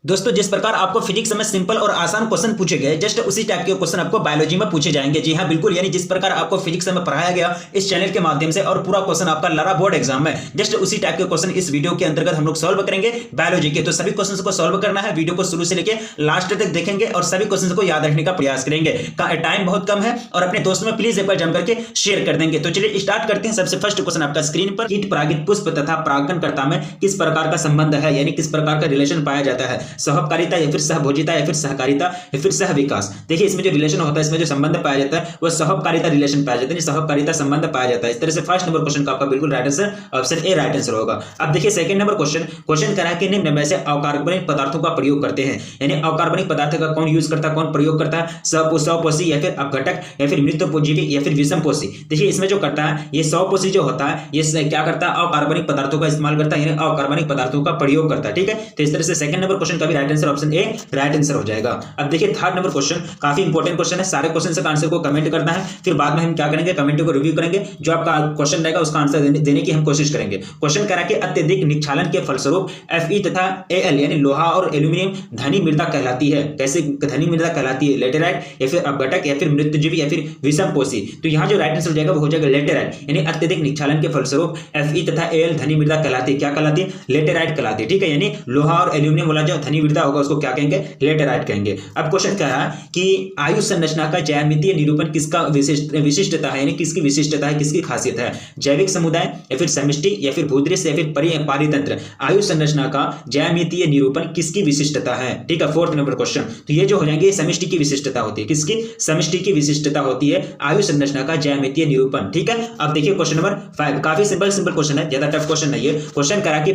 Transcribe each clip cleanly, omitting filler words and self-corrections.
दोस्तों, जिस प्रकार आपको फिजिक्स में सिंपल और आसान क्वेश्चन पूछे गए, जस्ट उसी टाइप के क्वेश्चन आपको बायोलॉजी में पूछे जाएंगे। जी हाँ, बिल्कुल, यानी जिस प्रकार आपको फिजिक्स में पढ़ाया गया इस चैनल के माध्यम से और पूरा क्वेश्चन आपका लड़ा बोर्ड एग्जाम में, जस्ट उसी टाइप के क्वेश्चन इस वीडियो के अंतर्गत हम लोग सॉल्व करेंगे बायोलॉजी के। तो सभी क्वेश्चन को सॉल्व करना है, वीडियो को शुरू से लेकर लास्ट तक देखेंगे और सभी क्वेश्चन को याद रखने का प्रयास करेंगे। टाइम बहुत कम है और अपने दोस्तों में प्लीज एक बार जम करके शेयर कर देंगे। तो चलिए स्टार्ट करते हैं। सबसे फर्स्ट क्वेश्चन आपका स्क्रीन पर, कीट परागित पुष्प तथा परागणकर्ता में किस प्रकार का संबंध है, यानी किस प्रकार का रिलेशन पाया जाता है? सहकारिता या फिर सहभोजिता या फिर सहकारिता या फिर सहविकास। देखिए, इसमें जो रिलेशन होता है, इसमें जो संबंध पाया जाता है वो सहकारिता रिलेशन पाया जाता है, सहकारिता संबंध पाया जाता है। इस तरह से फर्स्ट नंबर क्वेश्चन का आपका बिल्कुल right answer option A right answer होगा। अब देखिए सेकंड नंबर क्वेश्चन कह रहा है कि निम्न में से अकार्बनिक पदार्थों का प्रयोग करते हैं, यानी अकार्बनिक पदार्थ का कौन यूज करता है, कौन प्रयोग करता है? स्वपोषी या फिर अपघटक या फिर मृतोपजीवी या फिर विषमपोषी। देखिए, इसमें जो करता है ये स्वपोषी जो होता है ये क्या करता है? अकार्बनिक पदार्थों का इस्तेमाल करता है, यानी अकार्बनिक पदार्थों का प्रयोग करता है। ठीक है, तो इस तरह से सेकंड नंबर क्वेश्चन का भी right answer option A right answer हो जाएगा। अब देखिए थर्ड नंबर क्वेश्चन काफी इंपॉर्टेंट क्वेश्चन है। सारे क्वेश्चन का आंसर को कमेंट करना है, फिर बाद में हम क्या करेंगे, कमेंट को रिव्यू करेंगे, जो आपका क्वेश्चन रहेगा उसका आंसर देने की हम कोशिश करेंगे। क्वेश्चन कह रहा है कि अत्यधिक निक्षालन के फलस्वरूप Fe तथा Al यानी लोहा और एल्यूमिनियम धनी मृदा कहलाती है। कैसे धनी मृदा कहलाती है? लेटेराइट या फिर अपघटक या फिर मृतजीवी या फिर विषमपोषी। तो यहाँ जो राइट आंसर हो जाएगा वो हो जाएगा लेटेराइट, यानी अत्यधिक निक्षालन के फलस्वरूप Fe तथा Al धनी मृदा कहलाती है। क्या कहलाती है? लेटेराइट कहलाती है। ठीक है, यानी लोहा और एल्यूमिनियम वाला जो धनी मृदा होगा उसको क्या कहेंगे? लेटेराइट कहेंगे। अब क्वेश्चन कह रहा है कि आयु संरचना का ज्यामितीय निरूपण किसका विशिष्टता है, यानी किसकी विशिष्टता है, किसकी खासियत है? जैविक समुदाय या फिर समष्टि या फिर भूदृश्य या फिर पारितंत्र। आयु संरचना का ज्यामितीय निरूपण किसकी विशिष्टता है? ठीक है, फोर्थ नंबर क्वेश्चन। तो ये जो हो जाएंगे समष्टि की विशिष्टता होती है। किसकी? समष्टि की विशिष्टता होती है आयु संरचना का ज्यामितीय निरूपण। ठीक है, अब देखिए क्वेश्चन नंबर 5, काफी सिंपल क्वेश्चन है, ज्यादा टफ क्वेश्चन नहीं है। क्वेश्चन करा कि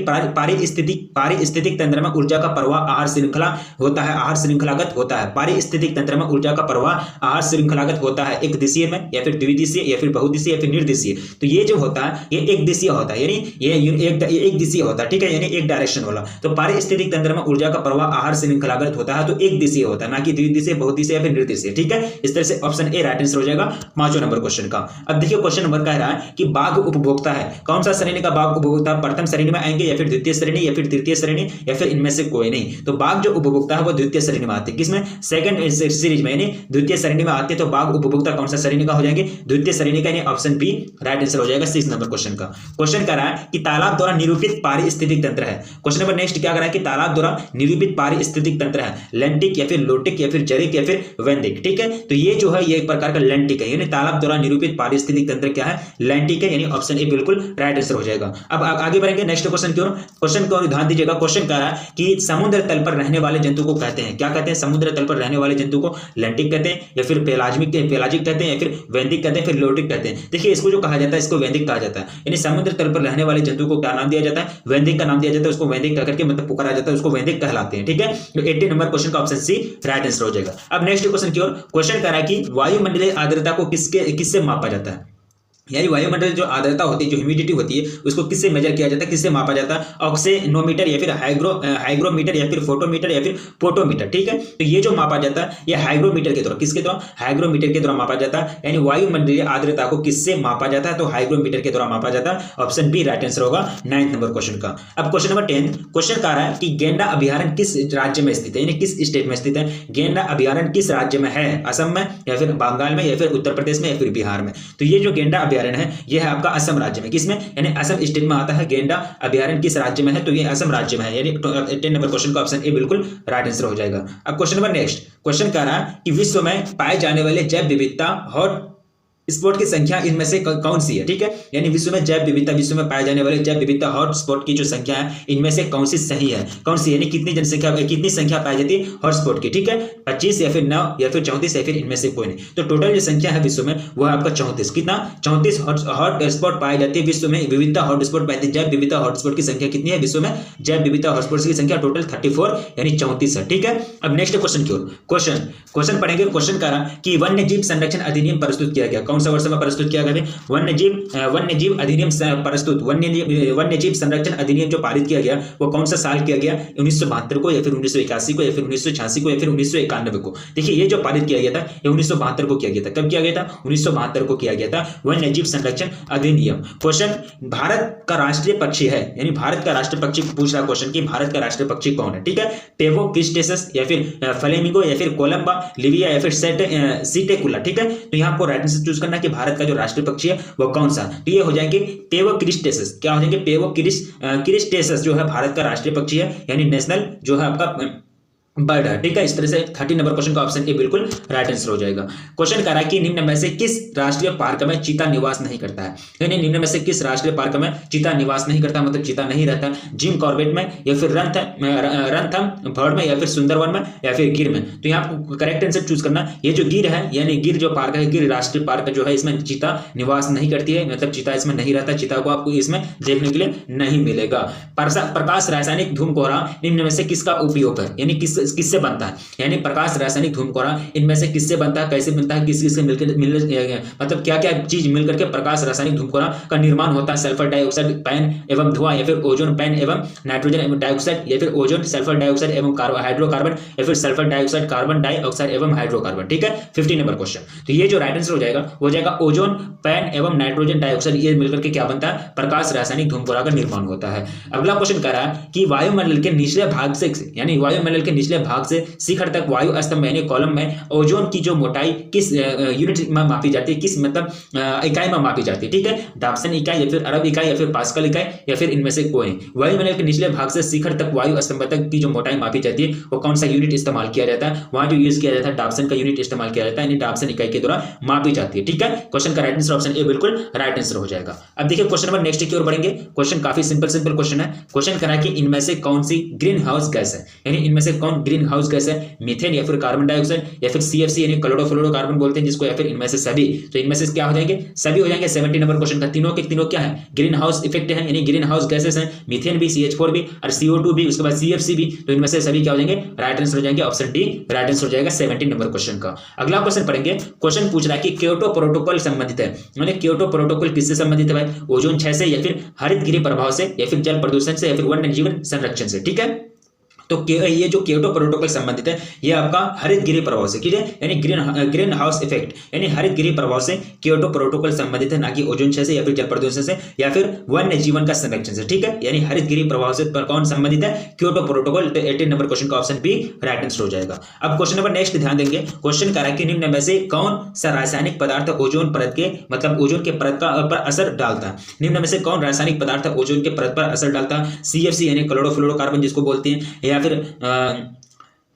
पारिस्थितिक तंत्र में ऊर्जा का प्रवाह आहार श्रृंखला होता है, आहार श्रृंखलागत होता है। पारिस्थितिक तंत्र में ऊर्जा का प्रवाह आहार श्रृंखलागत होता है, एक दिशीय में या फिर द्विदिशीय या फिर बहुदिशीय या फिर निर्दिशीय। तो ये जो होता है ये एक दिशीय होता है, यानी ये एक दिशीय होता है। ठीक है, यानी एक डायरेक्शन वाला। तो पारिस्थितिक तंत्र में ऊर्जा का प्रवाह आहार श्रृंखलागत होता है तो एक दिशीय होता है, ना कि द्विदिशीय, बहुदिशीय या फिर निर्दिशीय। ठीक है, इस तरह से ऑप्शन ए राइट आंसर हो जाएगा पांचवें नंबर क्वेश्चन का। अब देखिए क्वेश्चन नंबर कह रहा है कि बाघ उपभोक्ता है। कौन सा श्रेणी का बाघ उपभोक्ता? प्रथम श्रेणी में आएंगे या फिर द्वितीय श्रेणी या फिर तृतीय श्रेणी या फिर इनमें से कोई नहीं। तो बाघ जो उपभोक्ता है वो द्वितीय श्रेणी में आते हैं। किसमें? सेकंड सीरीज में, यानी द्वितीय श्रेणी में आते हैं। तो बाघ उपभोक्ता कौन सा श्रेणी का हो जाएंगे? द्वितीय श्रेणी का, यानी ऑप्शन बी राइट आंसर हो जाएगा 6 नंबर क्वेश्चन का। क्वेश्चन कह रहा है कि तालाब द्वारा निरूपित पारिस्थितिक तंत्र है। क्वेश्चन नंबर नेक्स्ट क्या कह रहा है कि तालाब द्वारा निरूपित पारिस्थितिक तंत्र है, लेंटिक या फिर लोटिक या फिर जरिक या फिर वेंदिक। ठीक है, तो ये जो है ये एक प्रकार का लेंटिक है, यानी तालाब द्वारा निरूपित पारिस्थितिक तंत्र क्या है? लेंटिक है, यानी ऑप्शन ए बिल्कुल राइट आंसर हो जाएगा। अब आगे बढ़ेंगे नेक्स्ट क्वेश्चन की ओर। क्वेश्चन को ध्यान दीजिएगा। क्वेश्चन कह रहा है कि समुद्र तल पर रहने वाले जंतु को कहते हैं, क्या कहते हैं? समुद्र तल पर रहने वाले जंतु को लेंटिक कहते हैं या फिर पेलाजिक कहते हैं या फिर वेंदिक कहते हैं, फिर लोटिक कहते हैं। देखिए, इसको जो कहा जाता है इसको वेंदिक कहा जाता है, यानी समुद्र तल पर रहने वाले जंतु को क्या नाम दिया जाता है? वेंदिक का नाम दिया जाता है। उसको वेंदिक कहकर के मतलब पुकारा जाता है, उसको वेंदिक कहलाते हैं। ठीक है, तो 80 नंबर क्वेश्चन का ऑप्शन सी राइट आंसर हो जाएगा। अब नेक्स्ट क्वेश्चन की ओर। क्वेश्चन कह रहा है कि वायुमंडलीय आर्द्रता को किससे मापा जाता है, यानी वायुमंडल जो आर्द्रता होती है, जो ह्यूमिडिटी होती है, उसको किससे मेजर किया जाता है, किससे मापा जाता है? ऑक्सीनोमीटर या फिर हाइग्रोमीटर या फिर फोटोमीटर या फिर पोटोमीटर। ठीक है, तो ये जो मापा जाता है ये हाइग्रोमीटर के द्वारा, किसके द्वारा? हाइग्रोमीटर के द्वारा मापा जाता है, यानी वायुमंडलीय आर्द्रता को किससे मापा जाता है? तो हाइग्रोमीटर के द्वारा मापा जाता है। ऑप्शन बी राइट आंसर होगा 9 नंबर क्वेश्चन का। अब क्वेश्चन नंबर 10, क्वेश्चन कह रहा है कि गेंडा अभ्यारण्य किस राज्य में स्थित है, यानी किस स्टेट में स्थित है? गेंडा अभ्यारण्य किस राज्य में है? असम में या फिर बंगाल में या फिर उत्तर प्रदेश में या फिर बिहार में? तो ये जो गेंडा अभ्यारण्य है यह है आपका असम राज्य में। किसमें? यानी असम स्टेट में आता है। गेंडा अभ्यारण्य किस राज्य में है? तो ये असम राज्य में है, यानी 10 नंबर क्वेश्चन का ऑप्शन ए बिल्कुल राइट आंसर हो जाएगा। अब क्वेश्चन नंबर नेक्स्ट। क्वेश्चन कह रहा है कि विश्व में पाए जाने वाले जैव विविधता हॉट स्पॉट की संख्या इनमें से कौन सी है? ठीक है, यानी विश्व में जैव विविधता, विश्व में पाए जाने वाले जैव विविधता हॉट स्पॉट की जो संख्या है इनमें से कौन सी सही है, कौन सी, यानी कितनी संख्या पाई जाती है हॉट स्पॉट की? ठीक है, 25 या फिर 9 या फिर 34 या फिर इनमें से कोई नहीं। तो टोटल जो संख्या है विश्व में वो है आपका 34। कितना? 34 हॉट स्पॉट पाई जाती है विश्व में। विविधता हॉट स्पॉट पाई जाती है, जैव विविधता हॉट स्पॉट की संख्या कितनी है विश्व में? जैव विविधता हॉट स्पॉट की संख्या टोटल 34 यानी 34 है। ठीक है, अब नेक्स्ट क्वेश्चन की ओर। क्वेश्चन पढ़ेंगे। क्वेश्चन कह रहा कि वन्य जीव संरक्षण अधिनियम प्रस्तुत किया गया। कौन सा वर्ष में प्रस्तुत किया गया? वन्यजीव अधिनियम प्रस्तुत वन्यजीव संरक्षण अधिनियम जो पारित किया गया वो कौन सा साल किया गया? 1972 को या फिर 1981 को या फिर 1986 को या फिर 1991 को? देखिए ये जो पारित किया गया था ये 1972 को किया गया था। कब किया गया था? 1972 को किया गया था वन्यजीव संरक्षण अधिनियम। क्वेश्चन, भारत का राष्ट्रीय पक्षी है, यानी भारत का राष्ट्रीय पक्षी पूछ रहा क्वेश्चन कि भारत का राष्ट्रीय पक्षी कौन है? ठीक है, पेवो क्रिस्टेसस या फिर फ्लेमिंगो या फिर कोलंबा लिविया या फिर सीटेकुला। ठीक है, तो यहाँ आपको राइट आंसर चूज करना है कि भारत का जो राष्ट्रीय पक्षी है वो कौन सा? तो ये हो जाएंगे पेवो क्रिस्टेसस। क्या हो जाएंगे? पेवो क्रिस्टेसस जो है भारत का राष्ट्रीय पक्षी है, यानी नेशनल जो है आपका बर्ड है। ठीक है, इस तरह से 30 नंबर क्वेश्चन का ऑप्शन ए बिल्कुल राइट आंसर हो जाएगा। क्वेश्चन कह रहा है कि निम्न में से किस राष्ट्रीय पार्क में चीता निवास नहीं करता है? यानी निम्न में से किस राष्ट्रीय पार्क में चीता निवास नहीं करता, मतलब चीता नहीं रहता? जिम कॉर्बेट में या फिर रंथम बर्ड में या फिर सुंदरवन में या फिर गिर में? तो यहाँ आपको करेक्ट आंसर चूज करना। ये जो गिर है यानी गिर जो पार्क है, गिर राष्ट्रीय पार्क जो है, इसमें चीता निवास नहीं करती है, मतलब चीता इसमें नहीं रहता। चीता को आपको इसमें देखने के लिए नहीं मिलेगा। प्रकाश रासायनिक धूमकोहरा निम्न में से किसका उपयोग है, यानी किससे बनता है? यानी प्रकाश रासायनिक धूमकोहरा इनमें से किससे बनता है, कैसे बनता है, किस किससे मिलकर मतलब क्या क्या चीज मिलकर के प्रकाश रासायनिक धूमकोहरा का निर्माण होता है? सल्फर डाइऑक्साइड पैन एवं धुआं या फिर ओजोन पैन एवं नाइट्रोजन डाइऑक्साइड या फिर ओजोन सल्फर डाइऑक्साइड एवं हाइड्रोकार्बन या फिर सल्फर डाइऑक्साइड कार्बन डाइऑक्साइड एवं हाइड्रोकार्बन। ठीक है, 50 नंबर क्वेश्चन। तो ये जो राइट आंसर हो जाएगा वो जाएगा ओजोन पैन एवं नाइट्रोजन डाइऑक्साइड, ये मिलकर के क्या बनता है? प्रकाश रासायनिक धूमकोहरा का निर्माण होता है। अगला क्वेश्चन कह रहा है कि वायुमंडल के निचले भाग से, यानी वायुमंडल के निचले भाग से शिखर तक वायु स्तंभ यानी कॉलम में ओजोन की जो मोटाई किस यूनिट में मापी जाती है, किस मतलब इकाई में मापी जाती है? ठीक है, डाप्सन इकाई या फिर अरब इकाई या फिर पास्कल इकाई या फिर इनमें से कोई नहीं। वायुमंडल के निचले भाग से शिखर तक वायु स्तंभ तक की जो मोटाई मापी जाती है वो कौन सा यूनिट इस्तेमाल किया जाता है? वहां जो यूज किया जाता है डाप्सन का यूनिट इस्तेमाल किया जाता है, यानी डाप्सन इकाई के द्वारा मापी जाती है। ठीक है, क्वेश्चन का राइट आंसर ऑप्शन ए बिल्कुल राइट आंसर हो जाएगा। अब देखिए क्वेश्चन नंबर नेक्स्ट की ओर बढ़ेंगे। क्वेश्चन काफी सिंपल क्वेश्चन है। क्वेश्चन करा कि इनमें से कौन सी ग्रीन हाउस गैस है, यानी इनमें से कौन ग्रीन हाउस गैस है? मीथेन या फिर कार्बन डाइऑक्साइड या फिर सीएफसी यानी क्लोरोफ्लोरोकार्बन बोलते हैं जिसको, या फिर इनमें से सभी? तो इनमें से क्या हो जाएंगे? सभी हो जाएंगे। 70 नंबर क्वेश्चन का तीनों के तीनों क्या है? ग्रीन हाउस इफेक्ट है, यानी ग्रीन हाउस गैसेस हैं। मीथेन भी, CH4 भी और CO2 भी, उसके बाद CFC भी। तो इनमें से सभी क्या हो जाएंगे? राइट आंसर हो जाएंगे। ऑप्शन डी राइट आंसर हो जाएगा 70 नंबर क्वेश्चन का। अगला क्वेश्चन पढ़ेंगे। क्वेश्चन पूछ रहा है कि क्योटो प्रोटोकॉल संबंधित है, यानी क्योटो प्रोटोकॉल किससे संबंधित है भाई? ओजोन क्षय से या फिर हरितगृह प्रभाव से या फिर जल प्रदूषण से या फिर वन्य जीवन संरक्षण से? ठीक है, तो ये जो क्योटो प्रोटोकॉल संबंधित है ये आपका हरितगृह प्रभाव से, ठीक है, यानी ग्रीन हाउस इफेक्ट यानी हरितगृह प्रभाव से क्योटो प्रोटोकॉल संबंधित है, ना कि ओजोन क्षय से या फिर जल प्रदूषण से या फिर वन्य जीवन का संरक्षण से। ठीक है, यानी हरितगृह प्रभाव से कौन संबंधित है? Kyoto protocol. तो 18 नंबर क्वेश्चन का ऑप्शन बी राइट आंसर हो जाएगा। अब क्वेश्चन नंबर नेक्स्ट ध्यान देंगे। क्वेश्चन कह रहा है कि निम्न में से कौन सा रासायनिक पदार्थ ओजोन परत के मतलब ओजोन के परत पर असर डालता है? निम्न में से कौन रासायनिक पदार्थ ओजोन के परत पर असर डालता है? CFC यानी क्लोरोफ्लोरोकार्बन जिसको बोलते हैं, या फिर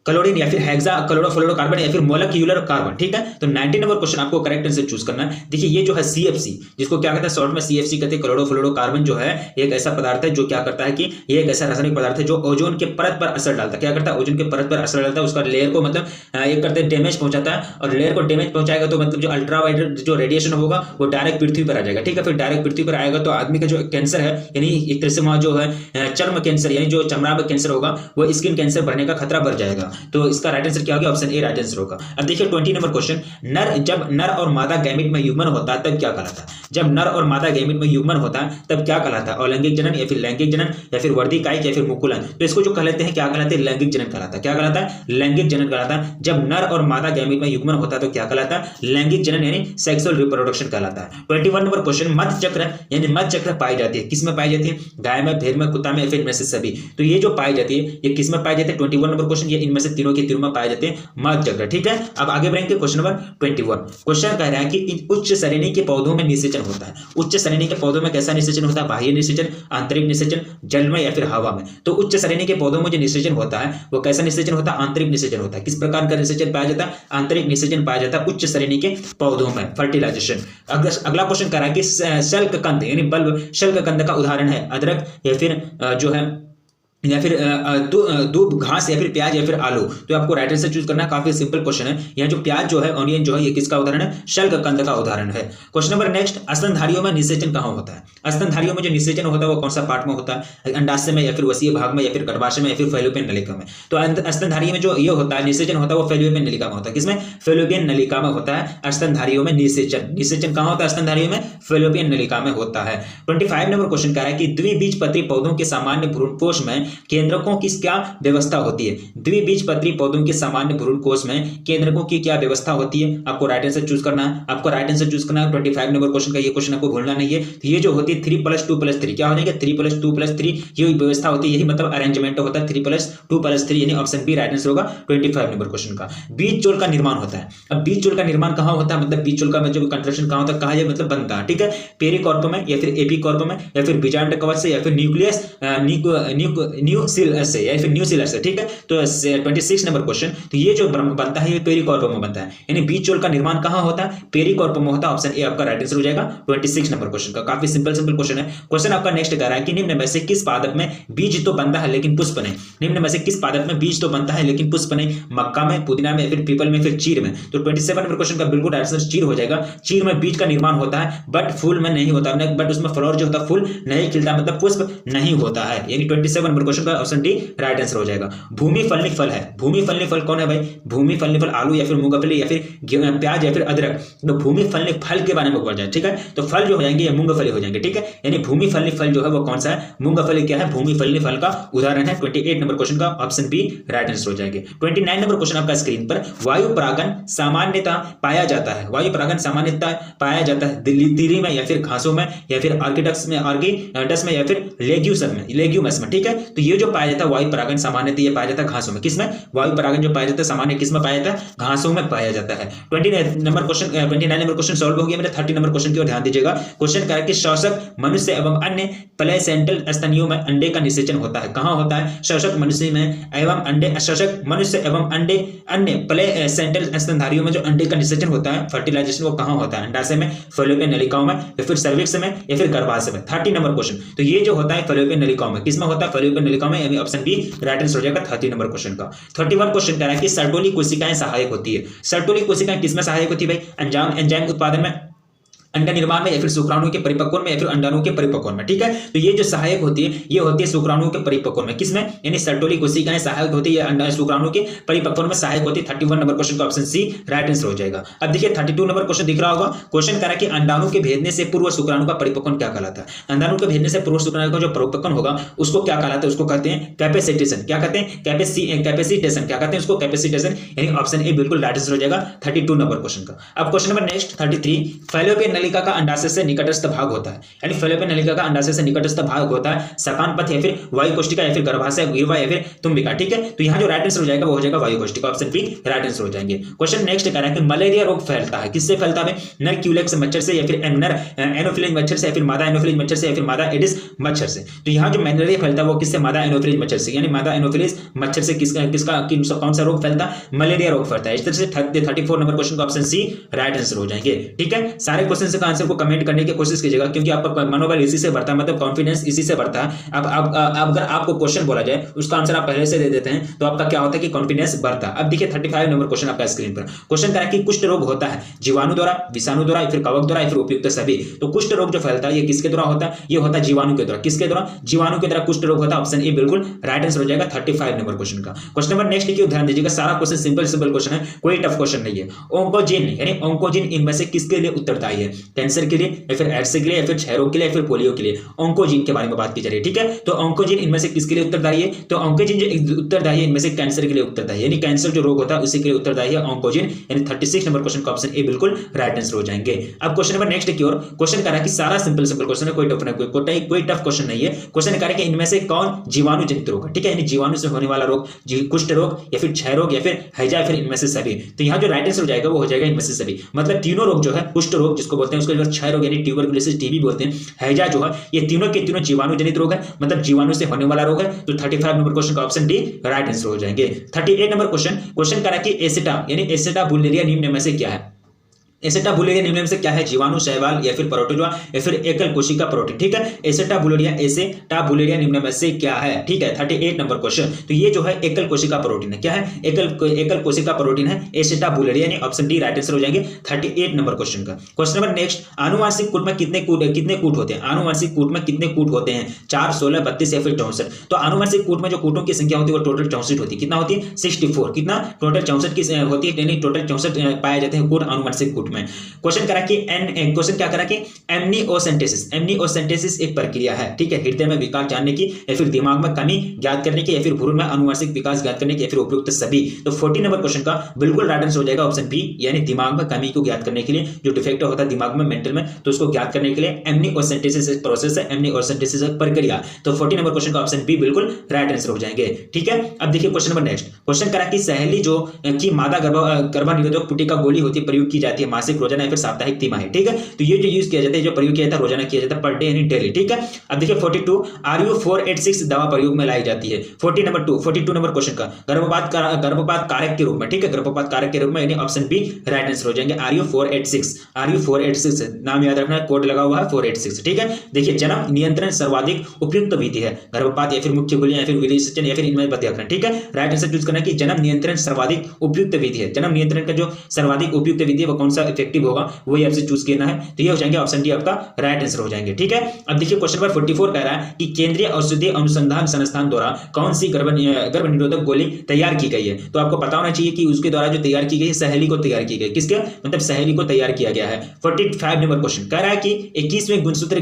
क्लोरीन या फिर हेक्सा क्लोरोफ्लोरोकार्बन या फिर मोलेक्यूलर कार्बन। ठीक है, तो 90 नंबर क्वेश्चन आपको करेक्ट आंसर चूज करना है। देखिए ये जो है CFC, जिसको क्या कहते हैं शॉर्ट में CFC कहते हैं, क्लोरोफ्लोरोकार्बन जो है एक ऐसा पदार्थ है जो क्या करता है कि ये एक ऐसा रासायनिक पदार्थ है जो ओजोन के परत पर असर डालता है। क्या करता है? ओजोन के परत पर असर डालता है, उसका लेयर को मतलब एक करते हैं डैमेज पहुंचाता है, और लेयर को डैमेज पहुंचाएगा तो मतलब जो अल्ट्रावायलेट जो रेडिएशन होगा वो डायरेक्ट पृथ्वी पर आ जाएगा। ठीक है, फिर डायरेक्ट पृथ्वी पर आएगा तो आदमी का जो कैंसर है, यानी एक तरह से वहां जो है चर्म कैंसर यानी जो चमड़ा में कैंसर होगा वो स्किन कैंसर बढ़ने का खतरा बढ़ जाएगा। तो इसका राइट आंसर क्या होगा? ऑप्शन ए राइट आंसर होगा। अब देखिए 20 नंबर क्वेश्चन। जब नर और मादा गैमेट में युग्मन होता है तब क्या कहलाता है? जब नर और मादा गैमेट में युग्मन होता है तब क्या कहलाता है? अलैंगिक जनन या फिर लैंगिक जनन या फिर वर्धिकायिक या फिर मुकुलन? तो इसको जो कहलाते हैं क्या कहलाते हैं? लैंगिक जनन कहलाता है। क्या कहलाता है? लैंगिक जनन कहलाता है। जब नर और मादा गैमेट में युग्मन होता है तो क्या कहलाता है? लैंगिक जनन यानी सेक्सुअल रिप्रोडक्शन कहलाता है। 21 नंबर क्वेश्चन। मध्य चक्र यानी मध्य चक्र पाई जाती है, किसमें पाई जाती है? गाय में, भेड़ में, कुत्ता में या फिर इनमें से सभी? तो ये जो पाई जाती है ये किसमें पाई जाती है? 21 नंबर क्वेश्चन। ये इनमें से तीनों के तीनों में पाए जाते हैं मध्य चक्र। ठीक है, अब आगे बढ़ेंगे क्वेश्चन नंबर 21। क्वेश्चन कह रहा है कि उच्च श्रेणी के पौधों में निषेचन होता है। उच्च श्रेणी के पौधों में कैसा निषेचन होता है? बाह्य निषेचन, आंतरिक निषेचन, जल में या फिर हवा में? तो उच्च श्रेणी के पौधों में जो निषेचन होता है वो कैसा निषेचन होता है? आंतरिक निषेचन होता है। किस प्रकार का निषेचन पाया जाता है? आंतरिक निषेचन पाया जाता है उच्च श्रेणी के पौधों में, फर्टिलाइजेशन। अगला क्वेश्चन कह रहा है कि शल्ककंद यानी बल्ब शल्ककंद का उदाहरण है अदरक या फिर जो है या फिर दूब घास या फिर प्याज या फिर आलू, तो आपको राइट आंसर चूज करना है। काफी सिंपल क्वेश्चन है। यहाँ जो प्याज जो है, ऑनियन जो है, ये किसका उदाहरण है? शल्ककंद का उदाहरण है। क्वेश्चन नंबर नेक्स्ट, स्तनधारियों में निषेचन कहाँ होता है? स्तनधारियों में जो निषेचन होता है वो कौन सा पार्ट में होता है? अंडाशय में या फिर वसीय भाग में या फिर गर्भाशय में या फिर फैलोपियन नलिका में? तो स्तनधारी में जो ये होता है निषेचन होता है वो फैलोपियन नलिका में होता है। किसमें? फैलोपियन नलिका में होता है स्तनधारियों में निषेचन। निषेचन कहाँ होता है स्तनधारियों में? फैलोपियन नलिका में होता है। 25 नंबर क्वेश्चन कह रहा है कि द्विबीजपत्री पौधों के सामान्य भ्रूणकोश में केंद्रकों की क्या व्यवस्था होती है? द्विबीजपत्री पौधों के सामान्य भ्रूणकोश में केंद्रकों की क्या व्यवस्था होती है? आपको राइट आंसर चूज करना है। आपको राइट आंसर चूज करना है 25 नंबर क्वेश्चन का। ये क्वेश्चन आपको भूलना नहीं है। तो ये जो होती है 3+2+3 क्या हो जाएगा? 3+2+3 ये व्यवस्था होती है। यही मतलब अरेंजमेंट होता है 3+2+3, यानी ऑप्शन बी राइट आंसर होगा 25 नंबर क्वेश्चन का। बीज चोल का निर्माण होता है। अब बीज चोल का निर्माण कहाँ होता है? मतलब बीज चोल का मतलब कंस्ट्रक्शन कहाँ होता है? कहाँ मतलब बनता है? ठीक है, पेरिकार्प में या फिर एपिकार्प में या फिर बीजांड कवच से या फिर न्यूक्लियस न्यूसिल से या फिर न्यूसिलर से। ठीक है, तो 26 नंबर क्वेश्चन, तो ये जो बनता है ये पेरिकार्प में बनता है। यानी बीज चोल का निर्माण कहाँ होता है? पेरिकार्प में होता है। ऑप्शन ए आपका राइट आंसर हो जाएगा 26 नंबर क्वेश्चन का। काफी सिंपल क्वेश्चन है। क्वेश्चन आपका नेक्स्ट कह रहा है कि निम्न में से किस पादप में बीज तो बनता है लेकिन पुष्प नहीं? निम्न में से किस पादप में बीज तो बनता है लेकिन पुष्प नहीं? मक्का में, पुदीना में, फिर पीपल में, फिर चीर में। तो 27 नंबर क्वेश्चन का बिल्कुल आंसर चीर हो जाएगा। चीर में बीज का निर्माण होता है बट फूल में नहीं होता, बट उसमें फ्लावर जो होता है फूल नहीं खिलता, मतलब पुष्प नहीं होता है। यानी 27 नंबर क्वेश्चन का ऑप्शन डी राइट आंसर हो जाएगा। भूमि फलनी फल है। भूमि फलनी फल कौन है भाई? भूमि फलनी फल आलू या फिर मूंगफली या फिर प्याज या फिर अदरक। तो भूमि फलनी फल के बारे में बोला जाए। ठीक है, तो फल जो हो जाएंगे ये मूंगफली हो जाएंगे। ठीक है, यानी भूमि फलनी फल जो है वो कौन सा है? मूंगफली क्या है? भूमि फलनी फल का उदाहरण है। 28 नंबर क्वेश्चन का ऑप्शन बी राइट आंसर हो जाएंगे। 29 नंबर क्वेश्चन आपका स्क्रीन पर, वायु परागन सामान्यतः पाया जाता है। वायु परागन सामान्यतः पाया जाता है तिरी में या फिर घासों में या फिर आर्किडक्स में, आर्किडक्स में या फिर लेग्यूमस में। ठीक है, तो ये जो पाया जाता है वायु परागन सामान्यतः ये पाया जाता है घासों में। किसमें? वायु परागन जो पाया जाता है सामान्य किसमें पाया जाता है? घासों में पाया जाता है। 29 नंबर क्वेश्चन सॉल्व हो गया मेरा। 30 नंबर क्वेश्चन की ओर ध्यान दीजिएगा। क्वेश्चन कह रहा है कि शोषक मनुष्य एवं अन्य प्लेसेंटल स्तनियों में अंडे का निषेचन होता है। कहां होता है? शोषक मनुष्य में एवं अंडे, शोषक मनुष्य एवं अंडे अन्य प्लेसेंटल स्तनधारियों में जो अंडे का निषेचन होता है, फर्टिलाइजेशन, वो कहां होता है? अंडाशय में, फैलोपियन नलिकाओं में या फिर सर्विक्स में या फिर गर्भाशय में। 30 नंबर क्वेश्चन, तो ये जो होता है फैलोपियन नलिकाओं में। किसमें होता है? फैलोपियन नलिकाओं में, यानी ऑप्शन बी राइट आंसर हो जाएगा 30 नंबर क्वेश्चन का। 31 क्वेश्चन कह रहा है कि सर्टोली कोशिकाएं सहायक होती है। सर्टोली कोशिकाएं किसमें सहायक होती है भाई? एंजाइम उत्पादन में, अंडा निर्माण में या फिर शुक्राणु के परिपक्वन में या फिर अंडाणु के परिपक्वन में। ठीक है, तो ये जो सहायक होती है ये होती है शुक्राणु के परिपक्वन में। किसमें? यानी सर्टोली कोशिकाएं सहायक होती है शुक्राणु के परिपक्वन में सहायक होती है। 31 नंबर क्वेश्चन का ऑप्शन सी राइट आंसर हो जाएगा। अब देखिए 32 नंबर क्वेश्चन दिख रहा होगा। क्वेश्चन कह रहा है कि अंडाणु के भेदने से पूर्व शुक्राणु का परिपक्वन क्या कहलाता है? अंडाणु के भेदने से पूर्व शुक्राणु का जो परिपक्वन होगा उसको क्या कहलाता है? उसको कहते हैं कैपेसिटेशन। क्या कहते हैं? कैपेसिटेशन। क्या कहते हैं उसको? कैपेसिटेशन। यानी ऑप्शन ए बिल्कुल राइट आंसर हो जाएगा 32 नंबर क्वेश्चन का। अब क्वेश्चन नंबर नेक्स्ट 33, फैलोपियन नलिका का अंडाशय से निकटस्थ भाग होता है। यानी फैलोपियन नलिका का अंडाशय से निकटस्थ भाग होता है सकान पथ या फिर वायु कोष्ठिका या फिर गर्भाशय, ग्रीवा या फिर तुम्बिका। ठीक है, तो यहां जो राइट आंसर हो जाएगा वो हो जाएगा वायु कोष्ठिका। ऑप्शन बी राइट आंसर हो जाएंगे। क्वेश्चन नेक्स्ट कह रहा है कि मलेरिया रोग फैलता है। किससे फैलता है? नर क्यूलेक्स मच्छर से या फिर नर एनोफिलिस मच्छर से या फिर मादा एनोफिलिस मच्छर से या फिर मादा एडिस मच्छर से। तो यहां जो मलेरिया फैलता है वो किससे? मादा एनोफिलिस मच्छर से। यानी मादा एनोफिलिस मच्छर से कौन सा रोग फैलता है? मलेरिया रोग फैलता है। इस तरह से 34 नंबर क्वेश्चन का ऑप्शन सी राइट आंसर हो जाएंगे। ठीक है, सारे क्वेश्चन का आंसर को कमेंट करने की कोशिश कीजिएगा क्योंकि आपका मनोबल इसी से बढ़ता है, मतलब कॉन्फिडेंस इसी से बढ़ता है। अब अगर आपको क्वेश्चन बोला जाए उसका आंसर आप पहले से दे देते हैं तो आपका क्या होता है कि कॉन्फिडेंस बढ़ता है। अब देखिए 35 नंबर क्वेश्चन आपका स्क्रीन पर। क्वेश्चन कह रहा है कि कुष्ठ रोग होता है जीवाणु द्वारा, विषाणु द्वारा, फिर कवक द्वारा या फिर उपयुक्त सभी। तो कुष्ठ रोग जो फैलता है ये किसके द्वारा होता है? ये होता है जीवाणु के द्वारा। किसके द्वारा? जीवाणु के द्वारा कुष्ठ रोग होता है। ऑप्शन ए बिल्कुल राइट आंसर हो जाएगा 35 नंबर क्वेश्चन का। क्वेश्चन नंबर नेक्स्ट की ध्यान दीजिएगा। सारा क्वेश्चन सिंपल क्वेश्चन है, कोई टफ क्वेश्चन नहीं है। ओंकोजिन यानी ओंकोजिन इनमें से किसके लिए उत्तरदायी है? कैंसर के लिए या फिर एड्स के लिए या फिर क्षयरोग के लिए या फिर पोलियो के लिए? ओंकोजिन के बारे में बात की जा रही है। ठीक है, तो ओंकोजिन इनमें से किसके लिए उत्तरदायी है? तो ओंकोजिन जो उत्तरदायी है इनमें से कैंसर के लिए उत्तरदायी है। यानी कैंसर जो रोग होता है उसी के लिए उत्तरदायी है ओंकोजिन। यानी 36 नंबर क्वेश्चन का ऑप्शन ए बिल्कुल राइट आंसर हो जाएंगे। अब क्वेश्चन नंबर नेक्स्ट की ओर। क्वेश्चन कह रहा है कि सारा सिंपल क्वेश्चन है, कोई टफ नहीं, कोई टफ क्वेश्चन नहीं है। क्वेश्चन कह रहा है कि इनमें से कौन जीवाणु जनित रोग है? ठीक है, यानी जीवाणु से होने वाला रोग, कुष्ठ रोग या फिर क्षय रोग या फिर हैजा या फिर इनमें से सभी। तो यहाँ जो राइट आंसर हो जाएगा वो हो जाएगा इनमें से सभी। मतलब तीनों रोग जो है, कुष्ठ रोग जिसको बोलते हैं, उसको क्षय रोग यानी ट्यूबरकुलोसिस टीबी बोलते हैं, हैजा जो है ये तीनों के तीनों जीवाणु जनित रोग है, मतलब जीवाणु से होने वाला रोग है। तो 35 नंबर क्वेश्चन का ऑप्शन डी राइट आंसर हो जाएंगे। 38 नंबर क्वेश्चन। क्वेश्चन कह रहा है कि एसिटा यानी एसिटा बुल्लेरिया निम्न में से क्या है? एसेटाबुलेरिया निम्न में से क्या है? जीवाणु, शैवाल या फिर प्रोटोजोआ या फिर एकल कोशिका प्रोटीन। ठीक है, एसेटाबुलेरिया निम्न में से क्या है? ठीक है, 38 नंबर क्वेश्चन। तो ये जो है एकल कोशिका प्रोटीन है। क्या है? एकल कोशिका प्रोटीन है एसेटाबुलेरिया, यानी ऑप्शन डी राइट आंसर हो जाएंगे 38 नंबर क्वेश्चन का। क्वेश्चन नंबर नेक्स्ट, आनुवांशिक कूट में कितने कूट होते हैं? आनुवांशिक कूट में कितने कूट होते हैं? 4, 16, 32 या फिर 64? तो आनुवांशिक कूट में जो कूटों की संख्या होती है वो टोटल 64 होती है। कितना होती है? 64। कितना? टोटल 64 की होती है, यानी टोटल 64 पाए जाते हैं कूट आनुवांशिक कूट में। क्वेश्चन करा कि क्वेश्चन क्या करा कि एमनिओसेंटेसिस एक प्रक्रिया है। ठीक है, हृदय में विकार जानने की या फिर दिमाग में कमी ज्ञात करने की या फिर भ्रूण में आनुवांशिक विकास ज्ञात करने की या फिर उपयुक्त सभी। तो 40 नंबर क्वेश्चन का बिल्कुल राइट आंसर हो जाएगा ऑप्शन बी, यानी दिमाग में कमी को ज्ञात करने के लिए, जो डिफेक्ट होता है दिमाग में मेंटल में, तो उसको ज्ञात करने के लिए एमनिओसेंटेसिस एक प्रोसेस है, एमनिओसेंटेसिस एक प्रक्रिया। तो 40 नंबर क्वेश्चन का ऑप्शन बी बिल्कुल राइट आंसर हो जाएंगे। ठीक है, अब देखिए क्वेश्चन नंबर नेक्स्ट। क्वेश्चन करा कि सहेली जो कि मादा गर्भनिरोधक पुटी का गोली होती है प्रयोग की जाती है मासिक, रोजाना या फिर साप्ताहिक, तिमाही। ठीक है, तो ये जो यूज किया जाता है, जो प्रयोग किया जाता है रोजाना किया जाता है, पर डे यानी डेली। ठीक है, अब देखिए 42 RU486 दवा प्रयोग में लाई जाती है। 42 नंबर क्वेश्चन का गर्भपात कारक के रूप में। ठीक है, गर्भपात कारक के रूप में, यानी ऑप्शन बी राइट आंसर हो जाएंगे RU486 नाम याद रखना है, कोड लगा हुआ है 486। ठीक है, देखिए जन्म नियंत्रण सर्वाधिक उपयुक्त विधि है, गर्भपात या फिर मुख्य गोलियां या फिर विरेचन या फिर इनमें बदलाव। ठीक है, राइट आंसर चूज करना कि जन्म नियंत्रण सर्वाधिक उपयुक्त विधि है। जन्म नियंत्रण का जो सर्वाधिक उपयुक्त विधि है वो कौन सा इफेक्टिव होगा, वही आपसे चूज करना है। तो ये हो जाएंगे ऑप्शन डी आपका राइट आंसर हो जाएंगे। ठीक है, अब देखिए क्वेश्चन नंबर 44 कह रहा है कि केंद्रीय औषधि अनुसंधान संस्थान द्वारा कौन सी गर्भ निरोधक गोली तैयार की गई है? तो आपको पता होना चाहिए कि उसके द्वारा जो तैयार की गई है, सहेली को तैयार की गई। किसके? मतलब सहेली को तैयार किया गया है। 45 नंबर क्वेश्चन कह रहा है कि 21वें गुणसूत्र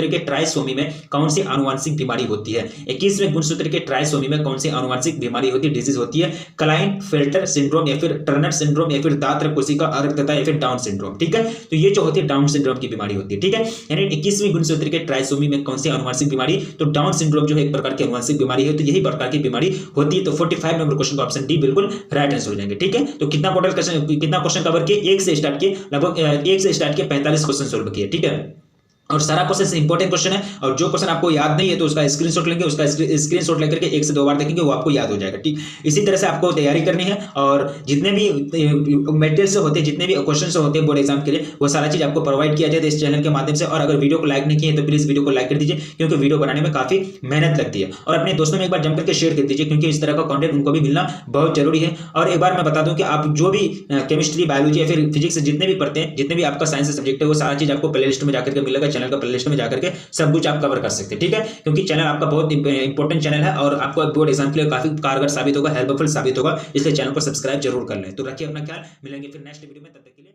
के ट्राइसोमी में कौन सी आनुवंशिक बीमारी होती है? 21वें गुणसूत्र के ट्राइसोमी में कौन सी आनुवंशिक बीमारी होती है, डिजीज होती है? क्लाइनफेल्टर सिंड्रोम या फिर टर्नर सिंड्रोम या फिर दात्र कोशिका अर्धता या फिर डाउन सिंड्रोम। ठीक है, तो ये जो होती है डाउन सिंड्रोम की बीमारी होती है। ठीक है, यानी 21वें गुणसूत्र के ट्राइसोमी में कौन सी आनुवंशिक बीमारी? तो डाउन सिंड्रोम जो है एक प्रकार की आनुवंशिक बीमारी है, तो यही प्रकार की बीमारी होती है। तो 45 नंबर क्वेश्चन का ऑप्शन डी बिल्कुल राइट आंसर हो जाएंगे। ठीक है, तो कितना क्वेश्चन कवर किए? 1 से स्टार्ट किए, लगभग 1 से स्टार्ट किए 45 क्वेश्चन सोल्व किए। ठीक है, और सारा क्वेश्चन इंपॉर्टेंट क्वेश्चन है, और जो क्वेश्चन आपको याद नहीं है तो उसका स्क्रीनशॉट लेंगे, उसका स्क्रीनशॉट लेकर के 1 से 2 बार देखेंगे, वो आपको याद हो जाएगा। ठीक, इसी तरह से आपको तैयारी करनी है, और जितने भी मटेरियल्स होते हैं, जितने भी क्वेश्चन होते हैं बोर्ड एग्जाम के लिए, वो सारा चीज आपको प्रोवाइड किया जाए इस चैनल के माध्यम से। और अगर वीडियो को लाइक नहीं किए तो प्लीज वीडियो को लाइक कर दीजिए, क्योंकि वीडियो बनाने में काफी मेहनत लगती है। और अपने दोस्तों में एक बार जम करके शेयर कर दीजिए, क्योंकि इस तरह का कंटेंट उनको भी मिलना बहुत जरूरी है। और एक बार मैं बता दूं कि आप जो भी केमिस्ट्री, बायोलॉजी या फिर फिजिक्स जितने भी पढ़ते हैं, जितने भी आपका साइंस सब्जेक्ट है, वो सारा चीज आपको प्ले लिस्ट में जाकर के मिलेगा, चैनल का प्ले लिस्ट में जाकर के सब कुछ आप कवर कर सकते हैं। ठीक है, क्योंकि चैनल आपका बहुत इंपॉर्टेंट चैनल है और आपको बोर्ड एग्जाम के लिए काफी कारगर साबित होगा, हेल्पफुल साबित होगा, इसलिए चैनल को सब्सक्राइब जरूर कर लें। तो रखिए अपना ख्याल, मिलेंगे फिर नेक्स्ट वीडियो में, तब तक के लिए।